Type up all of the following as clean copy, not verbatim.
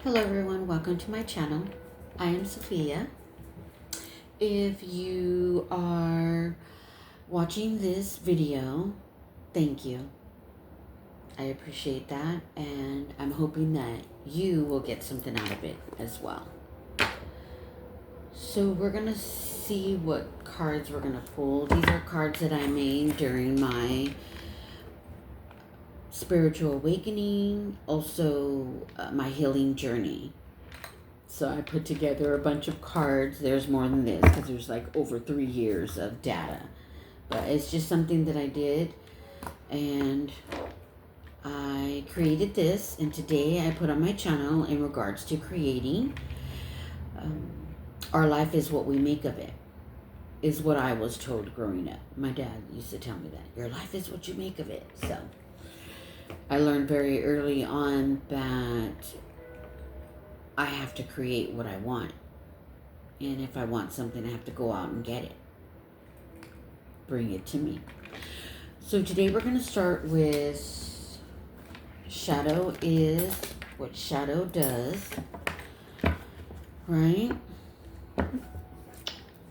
Hello everyone, welcome to my channel. I am Sophia. If you are watching this video, thank you. I appreciate that, and I'm hoping that you will get something out of it as well. So we're going to see what cards we're going to pull. These are cards that I made during my spiritual awakening, also my healing journey. So I put together a bunch of cards. There's more than this because there's like over 3 years of data. But it's just something that I did. And I created this. And today I put on my channel in regards to creating. Our life is what we make of it. Is what I was told growing up. My dad used to tell me that. Your life is what you make of it. So I learned very early on that I have to create what I want. And if I want something, I have to go out and get it. Bring it to me. So today we're going to start with shadow is what shadow does. Right?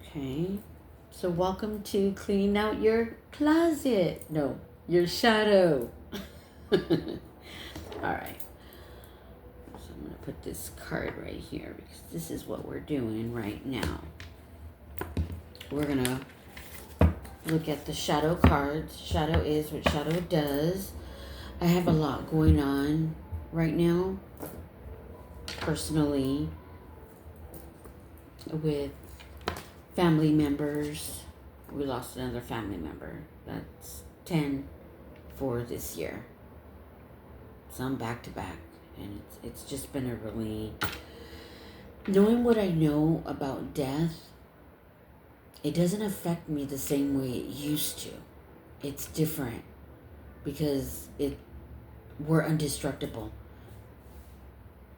Okay. So welcome to cleaning out your closet. No, your shadow. All right. I'm going to put this card right here because this is what we're doing right now. We're going to look at the shadow cards. Shadow is what shadow does. I have a lot going on right now, personally, with family members. We lost another family member. That's 10 for this year. So I'm back to back. And it's just been a really, knowing what I know about death, it doesn't affect me the same way it used to. It's different because we're indestructible.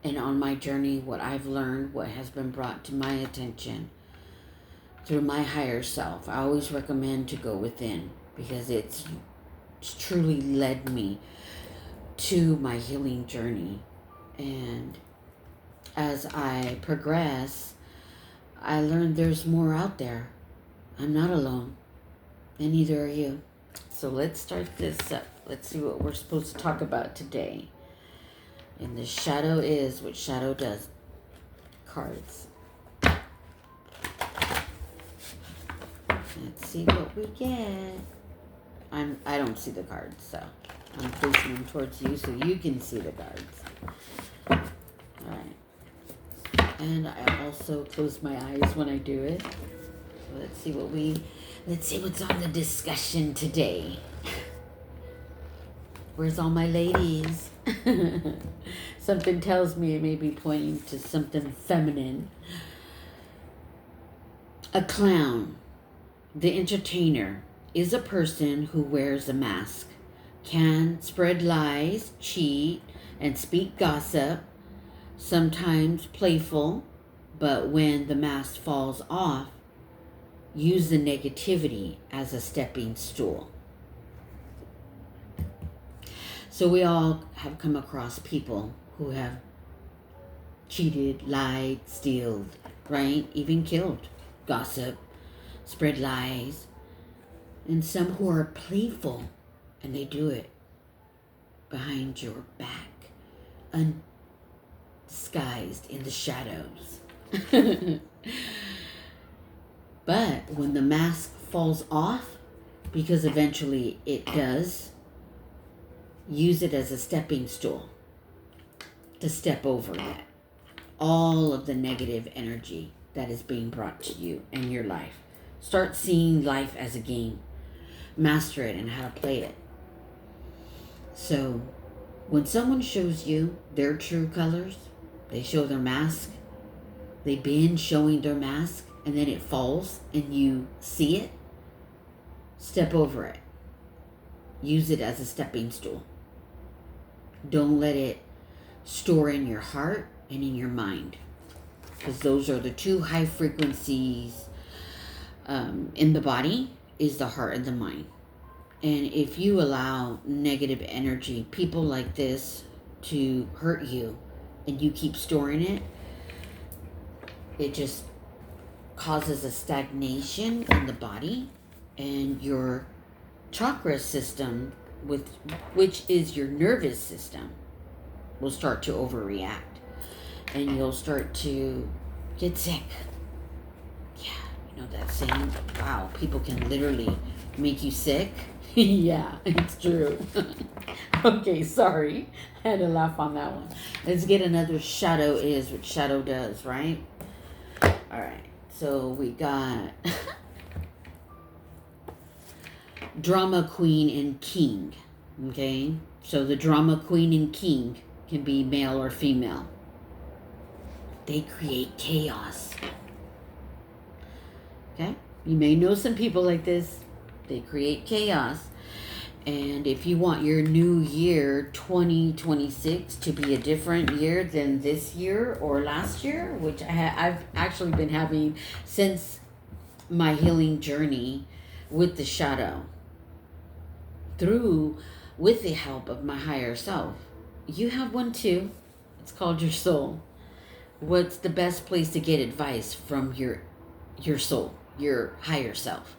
And on my journey, what I've learned, what has been brought to my attention through my higher self, I always recommend to go within because it's truly led me to my healing journey. And as I progress, I learned there's more out there. I'm not alone, and neither are you. So let's start this up. Let's see what we're supposed to talk about today. And the shadow is what shadow does. Cards. Let's see what we get. I don't see the cards, so I'm facing them towards you so you can see the cards. Alright. And I also close my eyes when I do it. So let's see what's on the discussion today. Where's all my ladies? Something tells me it may be pointing to something feminine. A clown, the entertainer, is a person who wears a mask, can spread lies, cheat, and speak gossip, sometimes playful, but when the mask falls off, use the negativity as a stepping stool. So we all have come across people who have cheated, lied, stealed, right? Even killed, gossip, spread lies, and some who are playful, and they do it behind your back, undisguised in the shadows. But when the mask falls off, because eventually it does, use it as a stepping stool to step over that. All of the negative energy that is being brought to you and your life. Start seeing life as a game. Master it and how to play it. So when someone shows you their true colors, they show their mask, they've been showing their mask, and then it falls and you see it, step over it. Use it as a stepping stool. Don't let it store in your heart and in your mind, because those are the two high frequencies in the body, is the heart and the mind. And if you allow negative energy, people like this, to hurt you, and you keep storing it, it just causes a stagnation in the body, and your chakra system, which is your nervous system, will start to overreact, and you'll start to get sick. Yeah, you know that saying, wow, people can literally make you sick. Yeah, it's true. Okay, sorry, I had to laugh on that one. Let's get another shadow is what shadow does, right? All right, so we got drama queen and king. Okay, so the drama queen and king can be male or female. They create chaos. Okay, you may know some people like this. They create chaos. And if you want your new year 2026 to be a different year than this year or last year, which I've actually been having since my healing journey with the shadow, with the help of my higher self. You have one too. It's called your soul. What's the best place to get advice from your soul, your higher self?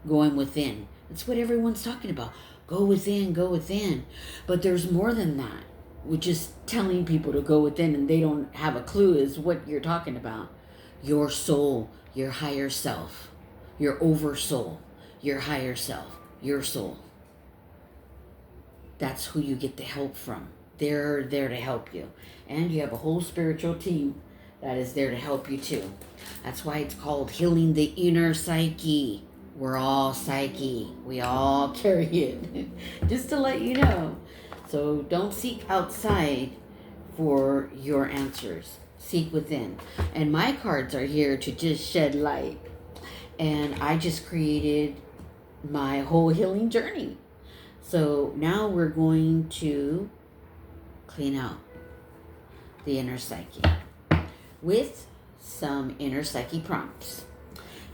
Going within. That's what everyone's talking about. Go within, go within. But there's more than that. We're just telling people to go within and they don't have a clue is what you're talking about. Your soul, your higher self, your oversoul, your higher self, your soul. That's who you get the help from. They're there to help you. And you have a whole spiritual team that is there to help you too. That's why it's called healing the inner psyche. We're all psyche. We all carry it. Just to let you know. So don't seek outside for your answers. Seek within. And my cards are here to just shed light. And I just created my whole healing journey. So now we're going to clean out the inner psyche with some inner psyche prompts.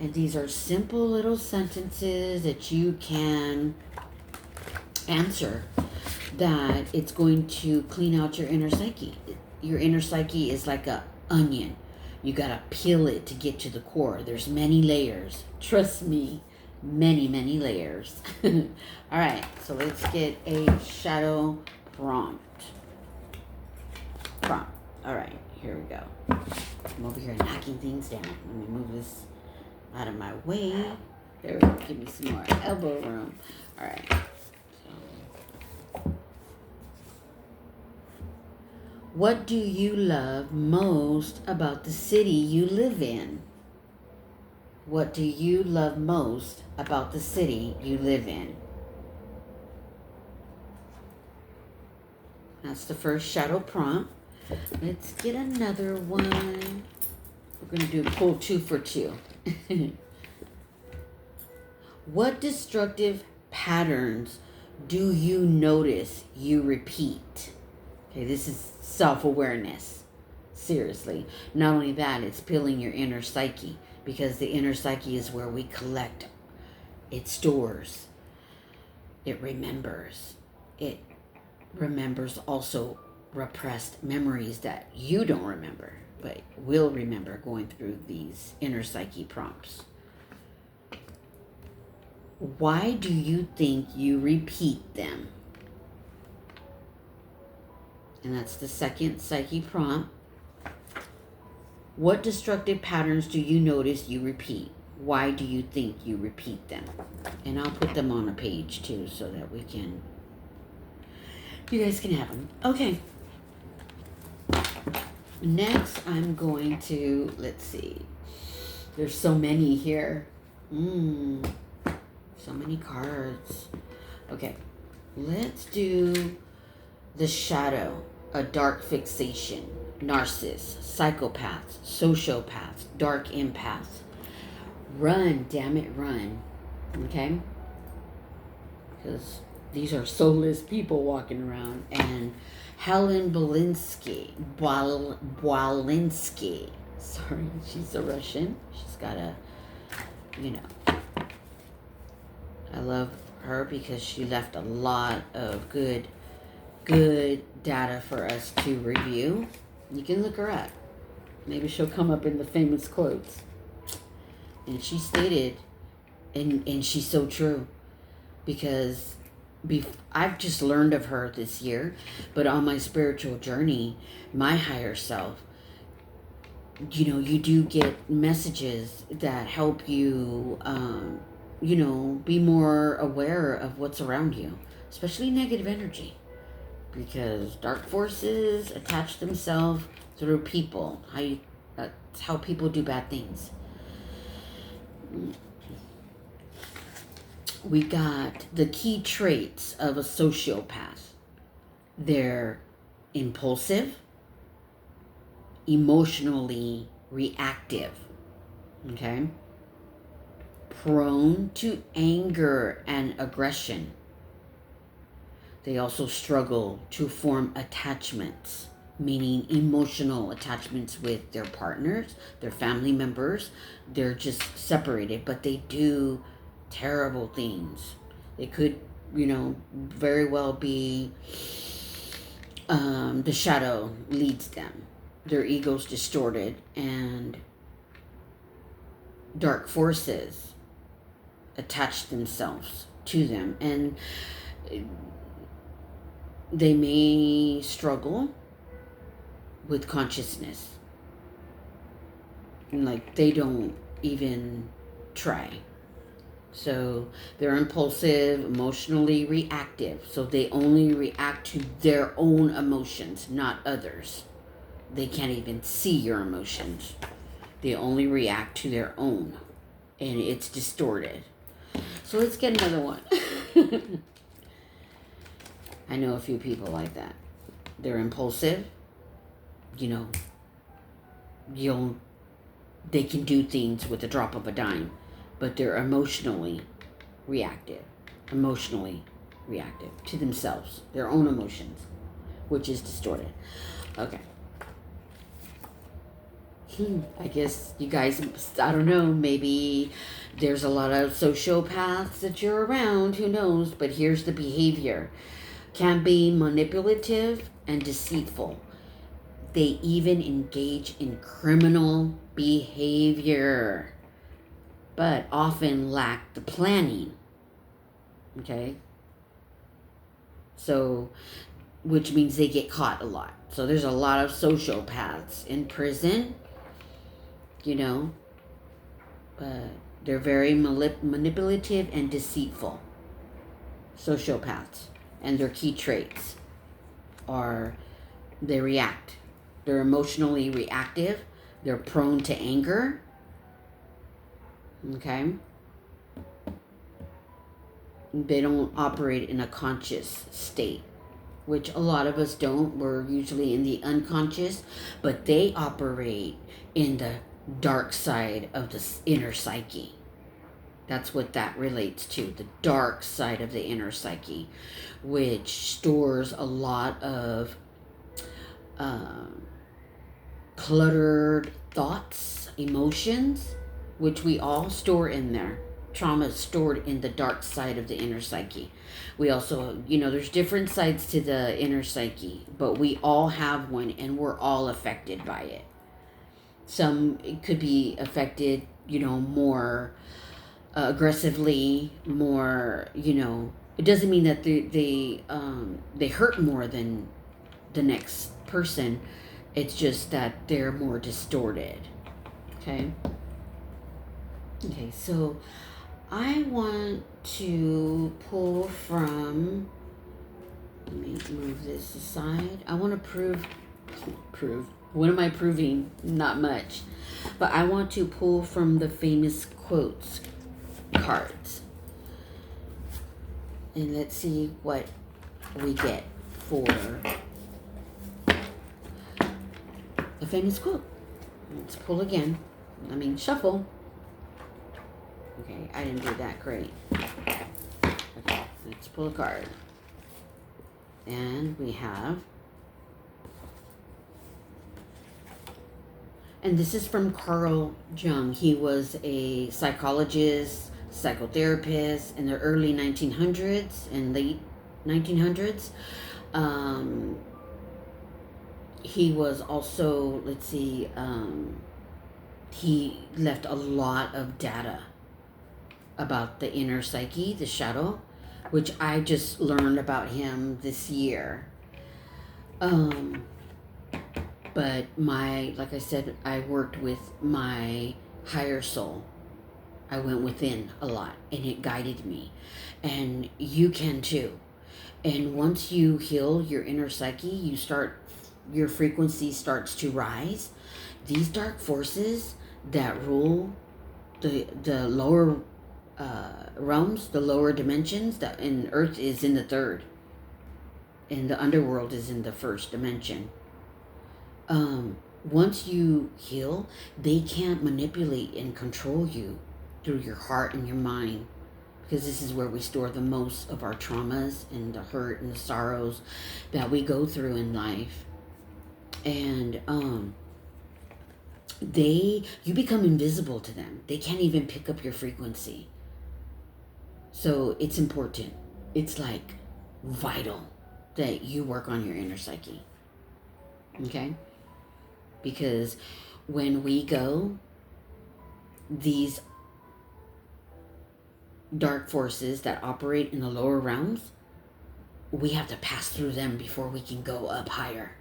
And these are simple little sentences that you can answer that it's going to clean out your inner psyche. Your inner psyche is like a onion. You gotta peel it to get to the core. There's many layers. Trust me, many, many layers. All right, so let's get a shadow prompt. All right, here we go. I'm over here knocking things down. Let me move this out of my way. There we go. Give me some more elbow room. All right. So, what do you love most about the city you live in? What do you love most about the city you live in? That's the first shadow prompt. Let's get another one. We're going to do pull 2 for 2. What destructive patterns do you notice you repeat? Okay, this is self-awareness. Seriously. Not only that, it's peeling your inner psyche, because the inner psyche is where we collect. It stores. It remembers. It remembers also repressed memories that you don't remember, but will remember going through these inner psyche prompts. Why do you think you repeat them? And that's the second psyche prompt. What destructive patterns do you notice you repeat? Why do you think you repeat them? And I'll put them on a page too so that you guys can have them. Okay. Next, I'm going to, let's see. There's so many here. So many cards. Okay. Let's do the shadow, a dark fixation, narcissists, psychopaths, sociopaths, dark empaths. Run, damn it, run. Okay? Because these are soulless people walking around. And Helen Balinsky. Sorry, she's a Russian. She's got I love her because she left a lot of good good data for us to review. You can look her up. Maybe she'll come up in the famous quotes. And she stated, and she's so true, because I've just learned of her this year, but on my spiritual journey, my higher self, you do get messages that help you, be more aware of what's around you, especially negative energy, because dark forces attach themselves through people. That's how people do bad things. We got the key traits of a sociopath. They're impulsive, emotionally reactive, okay? Prone to anger and aggression. They also struggle to form attachments, meaning emotional attachments with their partners, their family members. They're just separated, but they do terrible things. It could, very well be the shadow leads them. Their ego's distorted, and dark forces attach themselves to them, and they may struggle with consciousness. Like, they don't even try. So they're impulsive, emotionally reactive. So they only react to their own emotions, not others. They can't even see your emotions. They only react to their own. And it's distorted. So let's get another one. I know a few people like that. They're impulsive. They can do things with a drop of a dime. But they're emotionally reactive to themselves, their own emotions, which is distorted. Okay. I guess you guys, I don't know, maybe there's a lot of sociopaths that you're around, who knows, but here's the behavior. Can be manipulative and deceitful. They even engage in criminal behavior, but often lack the planning. Okay? So, which means they get caught a lot. So there's a lot of sociopaths in prison, but they're very manipulative and deceitful. Sociopaths. And their key traits are they react. They're emotionally reactive. They're prone to anger. Okay? They don't operate in a conscious state, which a lot of us don't. We're usually in the unconscious, but they operate in the dark side of the inner psyche. That's what that relates to, the dark side of the inner psyche, which stores a lot of cluttered thoughts, emotions, which we all store in there. Trauma is stored in the dark side of the inner psyche. We also, there's different sides to the inner psyche, but we all have one, and we're all affected by it. Some, it could be affected, more aggressively, more, it doesn't mean that they hurt more than the next person. It's just that they're more distorted. Okay, so I want to pull from, let me move this aside. I want to prove. What am I proving? Not much. But I want to pull from the famous quotes cards. And let's see what we get for a famous quote. Let's pull again. Shuffle. Okay, I didn't do that great. Okay, let's pull a card. And we have, and this is from Carl Jung. He was a psychologist, psychotherapist in the early 1900s and late 1900s. Um, he was also, let's see, he left a lot of data about the inner psyche, the shadow, which I just learned about him this year. But like I said, I worked with my higher soul. I went within a lot and it guided me. And you can too. And once you heal your inner psyche, your frequency starts to rise. These dark forces that rule the lower realms, the lower dimensions, and Earth is in the third, and the underworld is in the first dimension. Once you heal, they can't manipulate and control you through your heart and your mind, because this is where we store the most of our traumas and the hurt and the sorrows that we go through in life. And you become invisible to them. They can't even pick up your frequency. So it's important. It's like vital that you work on your inner psyche. Okay? Because when we go, these dark forces that operate in the lower realms, we have to pass through them before we can go up higher.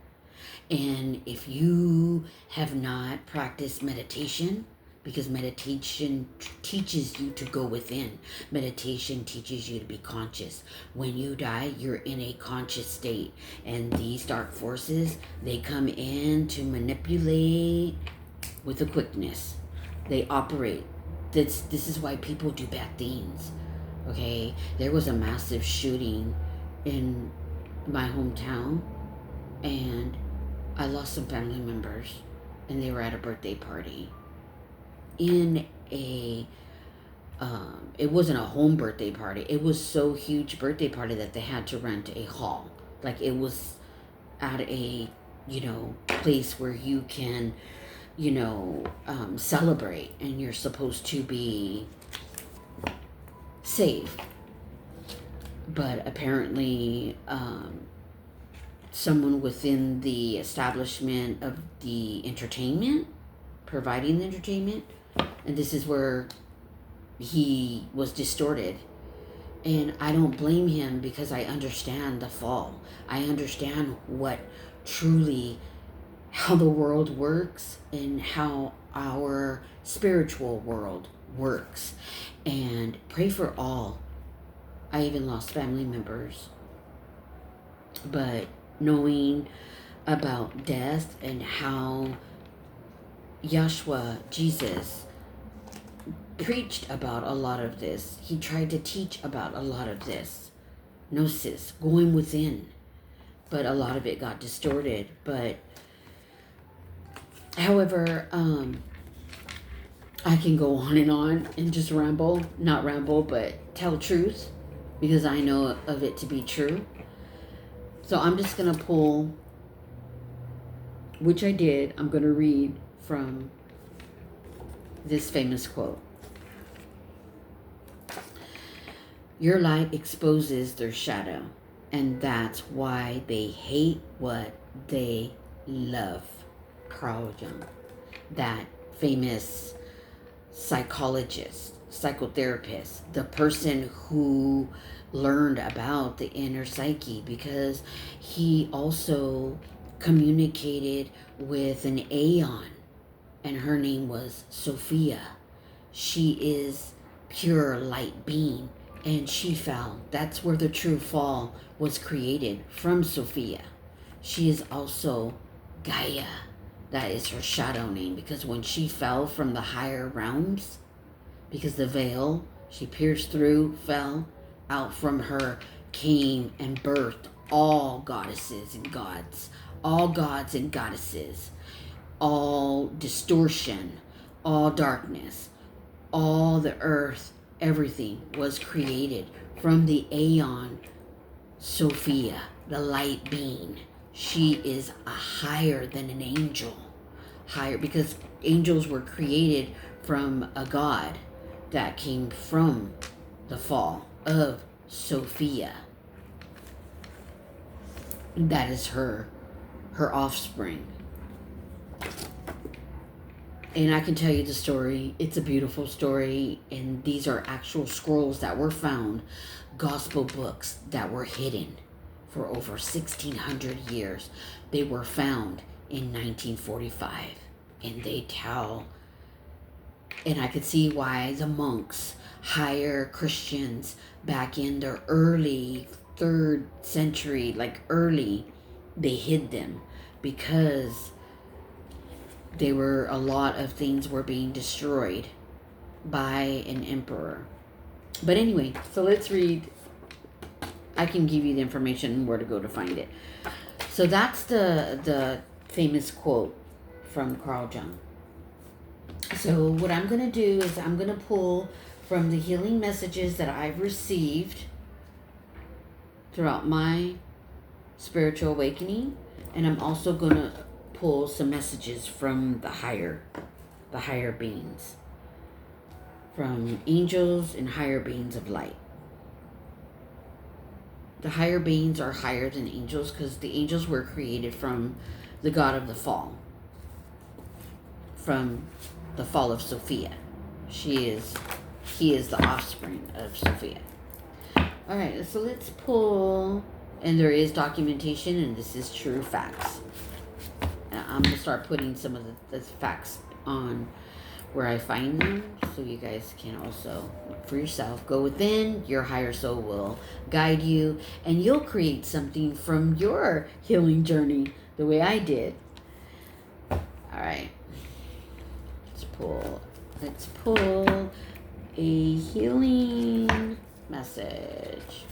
And if you have not practiced meditation, because meditation teaches you to go within. Meditation teaches you to be conscious. When you die, you're in a conscious state. And these dark forces, they come in to manipulate with a quickness. They operate. This is why people do bad things. Okay? There was a massive shooting in my hometown, and I lost some family members, and they were at a birthday party. In a it wasn't a home birthday party. It was so huge birthday party that they had to rent a hall. Like, it was at a place where you can celebrate, and you're supposed to be safe. But apparently someone within the establishment of the entertainment, providing the entertainment, and this is where he was distorted. And I don't blame him, because I understand the fall. I understand how the world works and how our spiritual world works. And pray for all. I even lost family members. But knowing about death and how Yahshua, Jesus, preached about a lot of this. He tried to teach about a lot of this. Gnosis, going within. But a lot of it got distorted. But, however, I can go on and just ramble. Not ramble, but tell truth. Because I know of it to be true. So I'm just going to pull, which I did. I'm going to read from this famous quote. Your light exposes their shadow, and that's why they hate what they love. Carl Jung, that famous psychologist, psychotherapist, the person who learned about the inner psyche, because he also communicated with an Aeon, and her name was Sophia. She is pure light being, and she fell. That's where the true fall was created, from Sophia. She is also Gaia. That is her shadow name, because when she fell from the higher realms, because the veil she pierced through fell, out from her came and birthed all goddesses and gods, all gods and goddesses, all distortion, all darkness, all the earth, everything was created from the Aeon Sophia, the light being. She is a higher than an angel. Higher, because angels were created from a god that came from the fall of Sophia. That is her offspring. And I can tell you the story. It's a beautiful story. And these are actual scrolls that were found, gospel books that were hidden for over 1,600 years. They were found in 1945. And they tell, and I could see why the monks, higher Christians back in the early 3rd century, they hid them, because a lot of things were being destroyed by an emperor. But anyway, so let's read. I can give you the information where to go to find it. So that's the famous quote from Carl Jung. So what I'm going to do is I'm going to pull from the healing messages that I've received throughout my spiritual awakening, and I'm also going to pull some messages from the higher beings, from angels and higher beings of light. The higher beings are higher than angels because the angels were created from the god of the fall, from the fall of Sophia. He is the offspring of Sophia. All right, so let's pull, and there is documentation, and this is true facts. I'm going to start putting some of the facts on where I find them, so you guys can also look for yourself. Go within, your higher soul will guide you, and you'll create something from your healing journey the way I did. All right, let's pull a healing message.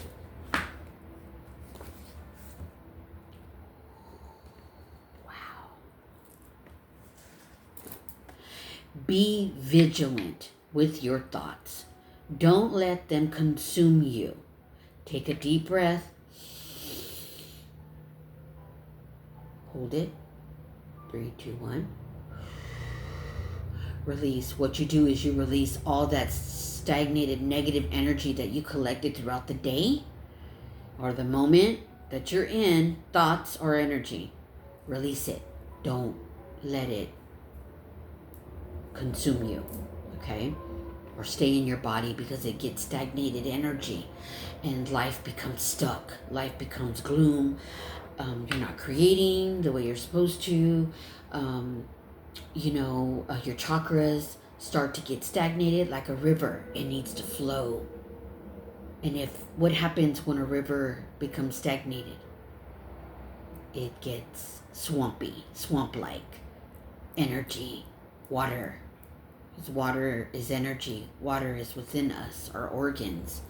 Be vigilant with your thoughts. Don't let them consume you. Take a deep breath. Hold it. 3, 2, 1. Release. What you do is you release all that stagnated negative energy that you collected throughout the day or the moment that you're in, thoughts or energy. Release it. Don't let it consume you, okay? Or stay in your body, because it gets stagnated energy and life becomes stuck. Life becomes gloom. You're not creating the way you're supposed to. Your chakras start to get stagnated like a river. It needs to flow. And what happens when a river becomes stagnated? It gets swampy, swamp-like energy, water. Because water is energy. Water is within us, our organs.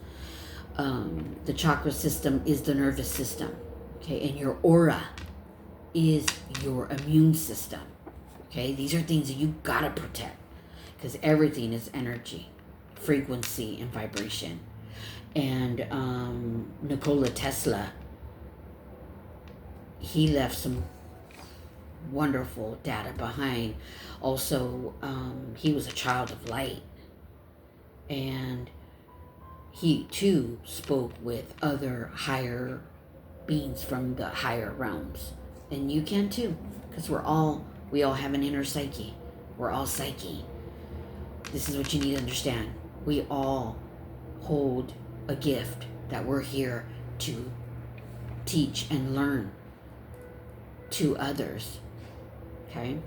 The chakra system is the nervous system. Okay, and your aura is your immune system. Okay, these are things that you gotta protect, because everything is energy, frequency, and vibration. And Nikola Tesla, he left some wonderful data behind. Also, he was a child of light, and he too spoke with other higher beings from the higher realms. And you can too, because we all have an inner psyche. We're all psyche. This is what you need to understand. We all hold a gift that we're here to teach and learn to others. Okay?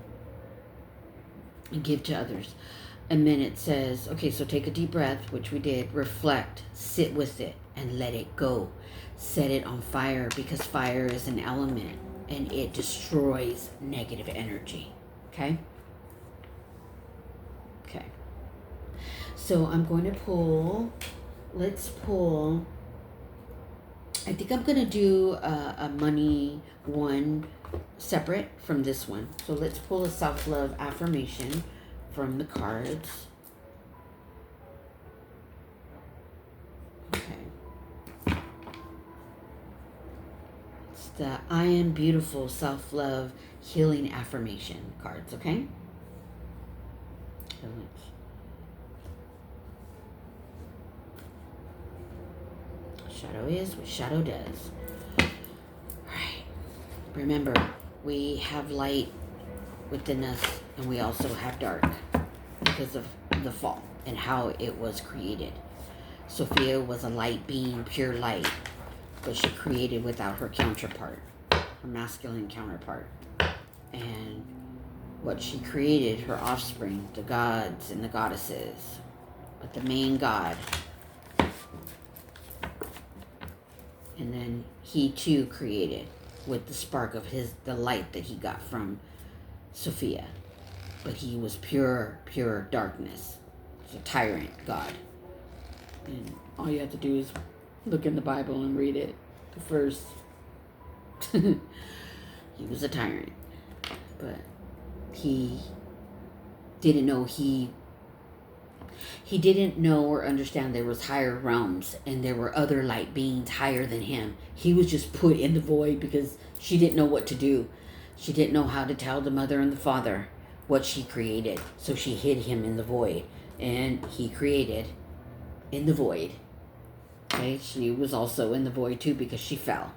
And give to others. And then it says, okay, so take a deep breath, which we did, reflect, sit with it, and let it go. Set it on fire, because fire is an element and it destroys negative energy. Okay? Okay. So I'm going to let's pull, I think I'm going to do a money one separate from this one. So let's pull a self-love affirmation from the cards. Okay. It's the I Am Beautiful self-love healing affirmation cards, okay? Shadow is what shadow does. All right. Remember, we have light within us, and we also have dark because of the fall and how it was created. Sophia was a light being, pure light, but she created without her counterpart, her masculine counterpart. And what she created, her offspring, the gods and the goddesses, but the main god. And then he too created with the spark of the light that he got from Sophia. But he was pure darkness. He's a tyrant god. And all you have to do is look in the Bible and read it. The first. He was a tyrant. But he didn't know he didn't know or understand there was higher realms and there were other light beings higher than him. He was just put in the void because she didn't know what to do. She didn't know how to tell the mother and the father what she created. So she hid him in the void. And he created in the void. Okay, she was also in the void too because she fell.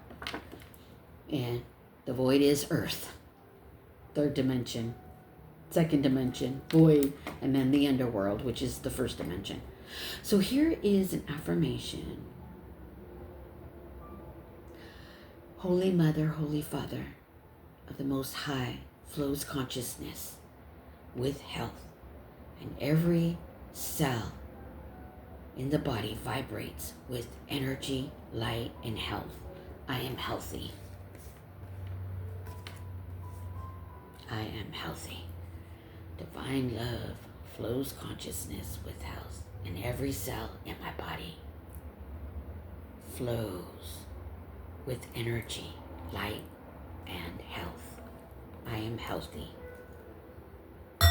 And the void is earth. Third dimension. Second dimension, void, and then the underworld, which is the first dimension. So here is an affirmation. Holy Mother, Holy Father of the Most High flows consciousness with health, and every cell in the body vibrates with energy, light, and health. I am healthy. I am healthy. Divine love flows consciousness with health, and every cell in my body flows with energy, light, and health. I am healthy. I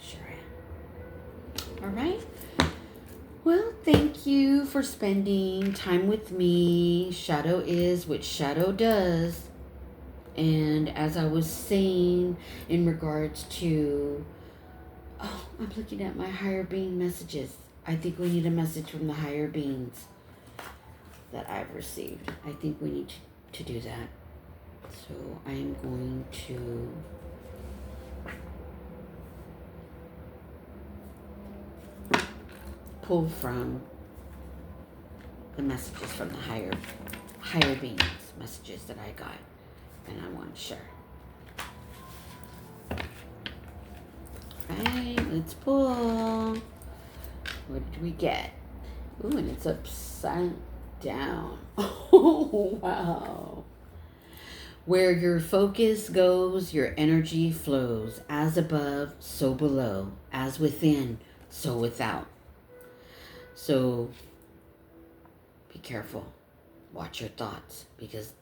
sure am. All right. Well, thank you for spending time with me. Shadow is what shadow does. And as I was saying in regards to, I'm looking at my higher being messages. I think we need a message from the higher beings that I've received. I think we need to do that. So I am going to pull from the messages from the higher beings, messages that I got. And I want to share. Alright, let's pull. What did we get? Ooh, and it's upside down. Oh, wow. Where your focus goes, your energy flows. As above, so below. As within, so without. So, be careful. Watch your thoughts, because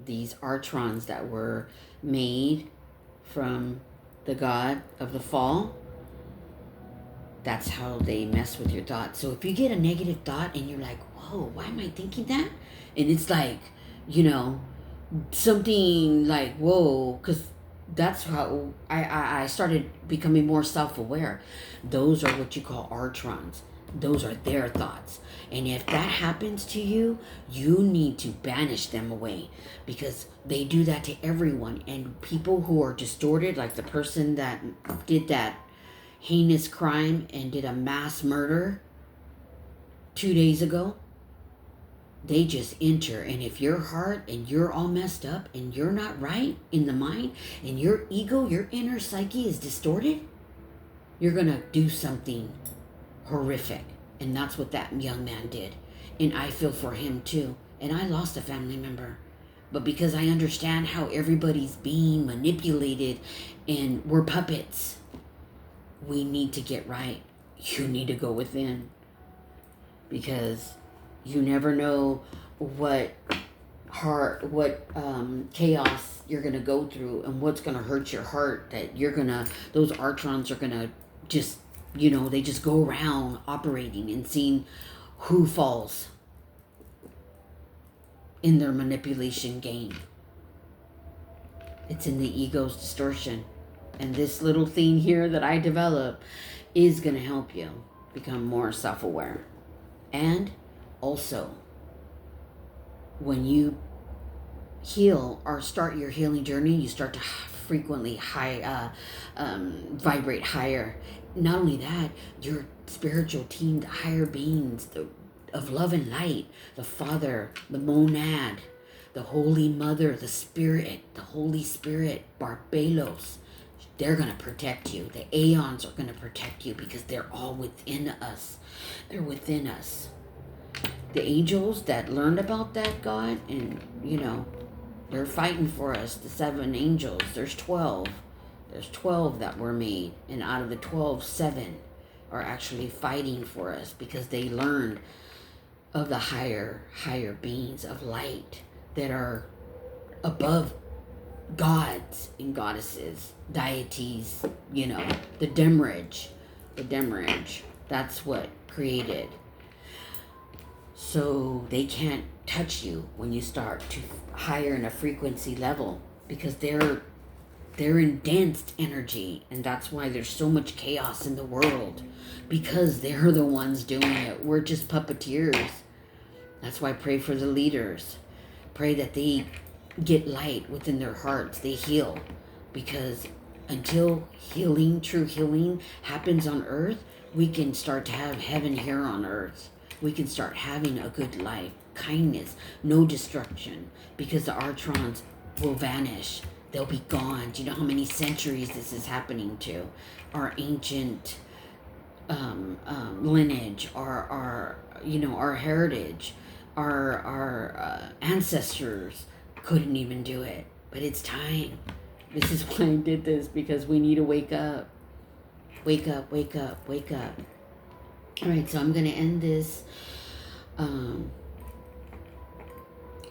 these Archons that were made from the god of the fall, that's how they mess with your thoughts. So if you get a negative thought and you're like, whoa, why am I thinking that? And it's like, something like, whoa, because that's how I started becoming more self-aware. Those are what you call Archons. Those are their thoughts. And if that happens to you, you need to banish them away, because they do that to everyone. And people who are distorted, like the person that did that heinous crime and did a mass murder 2 days ago, they just enter. And if your heart and you're all messed up and you're not right in the mind and your ego, your inner psyche is distorted, you're going to do something horrific. And that's what that young man did. And I feel for him too. And I lost a family member. But because I understand how everybody's being manipulated and we're puppets, we need to get right. You need to go within. Because you never know what chaos you're going to go through and what's going to hurt your heart, that those Archons are going to just, they just go around operating and seeing who falls in their manipulation game. It's in the ego's distortion. And this little thing here that I develop is going to help you become more self-aware. And also, when you heal or start your healing journey, you start to frequently vibrate higher. Not only that, your spiritual team, the higher beings of love and light, the Father, the Monad, the Holy Mother, the Spirit, the Holy Spirit, Barbalos, they're going to protect you. The Aeons are going to protect you because they're all within us. They're within us. The angels that learned about that, God, and, they're fighting for us. The 7 angels, there's 12. There's 12 that were made. And out of the 12, 7 are actually fighting for us because they learned of the higher beings of light that are above gods and goddesses, deities, the Demerage. That's what created. So they can't touch you when you start to higher in a frequency level because they're in dense energy, and that's why there's so much chaos in the world, because they're the ones doing it. We're just puppeteers. That's why I pray for the leaders. Pray that they get light within their hearts. They heal, because until true healing happens on earth, we can start to have heaven here on earth. We can start having a good life, kindness, no destruction, because the Archons will vanish. They'll be gone. Do you know how many centuries this is happening to? Our ancient lineage, our heritage, our ancestors couldn't even do it. But it's time. This is why I did this, because we need to wake up. Wake up, wake up, wake up. All right, so I'm going to end this.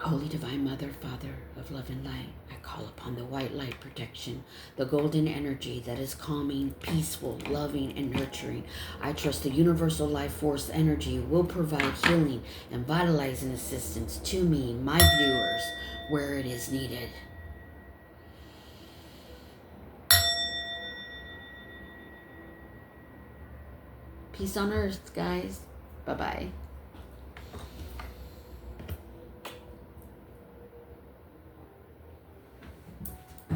Holy Divine Mother, Father of love and light, I call upon the white light protection, the golden energy that is calming, peaceful, loving, and nurturing. I trust the universal life force energy will provide healing and vitalizing assistance to me, my viewers, where it is needed. Peace on earth, guys. Bye-bye.